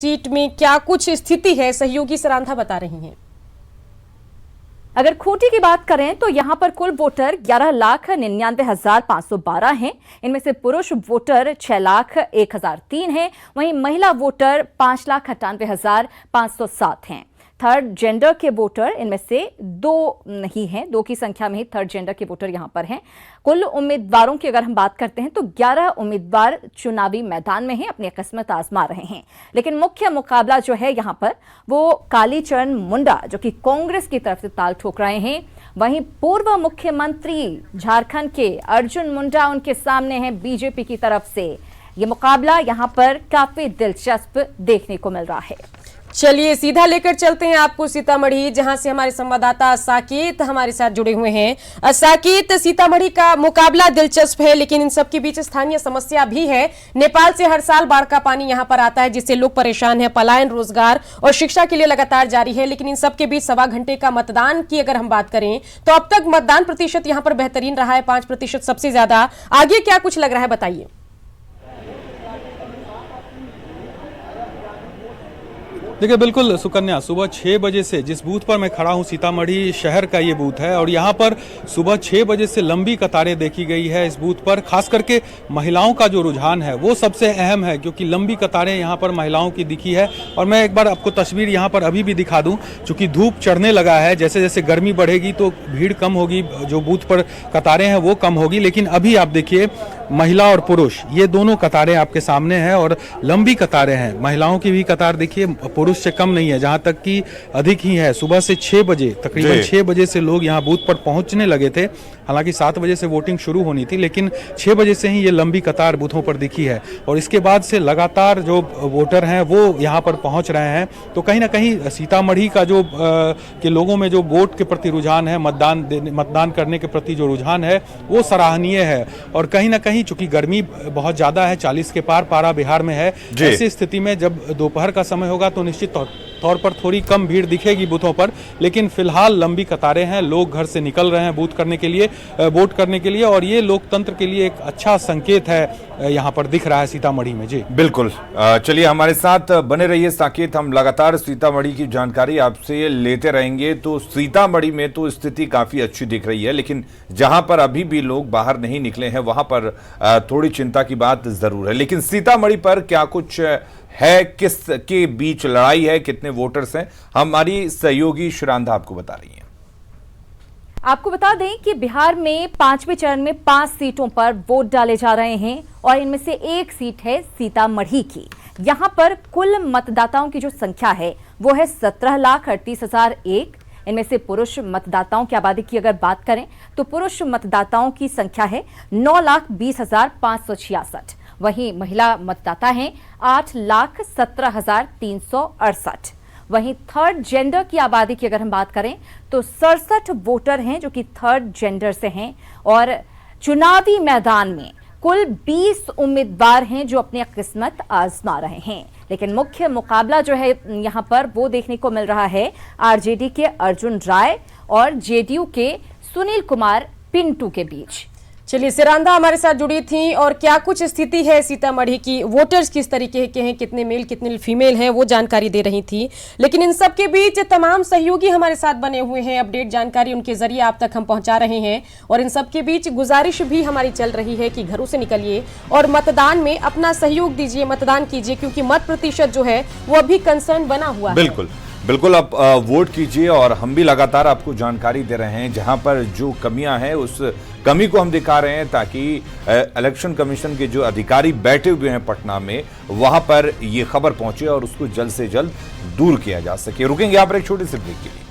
Seat में क्या कुछ स्थिति है, सहयोगी सरांधा बता रही हैं। अगर खूंटी की बात करें तो यहां पर कुल वोटर 11,99,512 हैं। इनमें से पुरुष वोटर 6,01,003 हैं। वहीं महिला वोटर 5,98,507 हैं। थर्ड जेंडर के वोटर इनमें से दो नहीं हैं, दो की संख्या में ही थर्ड जेंडर के वोटर यहां पर हैं। कुल उम्मीदवारों की अगर हम बात करते हैं तो 11 उम्मीदवार चुनावी मैदान में हैं, अपनी किस्मत आजमा रहे हैं। लेकिन मुख्य मुकाबला जो है यहां पर वो कालीचरण मुंडा जो कि कांग्रेस की तरफ से ताल ठोक रहे हैं। वहीं पूर्व मुख्यमंत्री झारखंड के अर्जुन मुंडा उनके सामने हैं बीजेपी की तरफ से। ये मुकाबला यहां पर काफी दिलचस्प देखने को मिल रहा है। चलिए सीधा लेकर चलते हैं आपको सीतामढ़ी, जहां से हमारे संवाददाता साकेत हमारे साथ जुड़े हुए हैं। साकेत, सीतामढ़ी का मुकाबला दिलचस्प है, लेकिन इन सब के बीच स्थानीय समस्या भी है। नेपाल से हर साल बाढ़ का पानी यहां पर आता है, जिससे लोग परेशान हैं। पलायन, रोजगार और शिक्षा के लिए लगातार जारी है। लेकिन इन सब के बीच 1.25 घंटे का मतदान की अगर हम बात करें तो अब तक मतदान प्रतिशत यहां पर बेहतरीन रहा है, 5% सबसे ज्यादा। आगे क्या कुछ लग रहा है, बताइए। देखिए बिल्कुल सुकन्या, सुबह 6 बजे से जिस बूथ पर मैं खड़ा हूं, सीतामढ़ी शहर का ये बूथ है और यहाँ पर सुबह 6 बजे से लंबी कतारें देखी गई है। इस बूथ पर खास करके महिलाओं का जो रुझान है वो सबसे अहम है, क्योंकि लंबी कतारें यहाँ पर महिलाओं की दिखी है। और मैं एक बार आपको तस्वीर यहाँ पर अभी भी दिखा दूँ, चूँकि धूप चढ़ने लगा है, जैसे जैसे गर्मी बढ़ेगी तो भीड़ कम होगी, जो बूथ पर कतारें हैं वो कम होगी। लेकिन अभी आप देखिए महिला और पुरुष ये दोनों कतारें आपके सामने हैं और लंबी कतारें हैं। महिलाओं की भी कतार देखिए पुरुष से कम नहीं है, जहां तक कि अधिक ही है। सुबह से 6 बजे तकरीबन 6 बजे से लोग यहां बूथ पर पहुंचने लगे थे। हालांकि 7 बजे से वोटिंग शुरू होनी थी, लेकिन 6 बजे से ही ये लंबी कतार बूथों पर दिखी है। और इसके बाद से लगातार जो वोटर हैं वो यहाँ पर पहुँच रहे हैं। तो कहीं ना कहीं सीतामढ़ी का जो के लोगों में जो वोट के प्रति रुझान है, मतदान करने के प्रति जो रुझान है वो सराहनीय है। और कहीं ना कहीं चूंकि गर्मी बहुत ज्यादा है, 40 के पार पारा बिहार में है, ऐसी स्थिति में जब दोपहर का समय होगा तो निश्चित तौर पर थोड़ी कम भीड़ दिखेगी बूथों पर। लेकिन फिलहाल लंबी कतारें हैं, लोग घर से निकल रहे हैं वोट करने के लिए और ये लोकतंत्र के लिए एक अच्छा संकेत है यहाँ पर दिख रहा है सीतामढ़ी में। जी बिल्कुल, चलिए हमारे साथ बने रहिए साकेत, हम लगातार सीतामढ़ी की जानकारी आपसे लेते रहेंगे। तो सीतामढ़ी में तो स्थिति काफी अच्छी दिख रही है, लेकिन जहां पर अभी भी लोग बाहर नहीं निकले हैं वहां पर थोड़ी चिंता की बात जरूर है। लेकिन सीतामढ़ी पर क्या कुछ है, किस के बीच लड़ाई है, कितने वोटर्स हैं, हमारी सहयोगी श्रांधा आपको बता रही हैं। आपको बता दें कि बिहार में 5वें चरण में 5 सीटों पर वोट डाले जा रहे हैं और इनमें से एक सीट है सीतामढ़ी की। यहां पर कुल मतदाताओं की जो संख्या है वो है 17,38,001। इनमें से पुरुष मतदाताओं की आबादी की अगर बात करें तो पुरुष मतदाताओं की संख्या है 9,20,566। वहीं महिला मतदाता हैं 8,17,368। वहीं थर्ड जेंडर की आबादी की अगर हम बात करें तो 67 वोटर हैं जो कि थर्ड जेंडर से हैं। और चुनावी मैदान में कुल 20 उम्मीदवार हैं जो अपनी किस्मत आजमा रहे हैं। लेकिन मुख्य मुकाबला जो है यहां पर वो देखने को मिल रहा है आरजेडी के अर्जुन राय और जेडीयू के सुनील कुमार पिंटू के बीच। चलिए, सिरांदा हमारे साथ जुड़ी थी और क्या कुछ स्थिति है सीतामढ़ी की, वोटर्स किस तरीके के हैं, कितने मेल कितने फीमेल हैं, वो जानकारी दे रही थी। लेकिन इन सब के बीच तमाम सहयोगी हमारे साथ बने हुए हैं, अपडेट जानकारी उनके जरिए आप तक हम पहुंचा रहे हैं। और इन सब के बीच गुजारिश भी हमारी चल रही है कि घरों से निकलिए और मतदान में अपना सहयोग दीजिए, मतदान कीजिए, क्योंकि मत प्रतिशत जो है वो अभी कंसर्न बना हुआ है। बिल्कुल आप वोट कीजिए और हम भी लगातार आपको जानकारी दे रहे हैं। जहां पर जो कमियां हैं उस कमी को हम दिखा रहे हैं, ताकि इलेक्शन कमीशन के जो अधिकारी बैठे हुए हैं पटना में वहां पर ये खबर पहुंचे और उसको जल्द से जल्द दूर किया जा सके। रुकेंगे यहाँ पर एक छोटे से ब्रेक के लिए।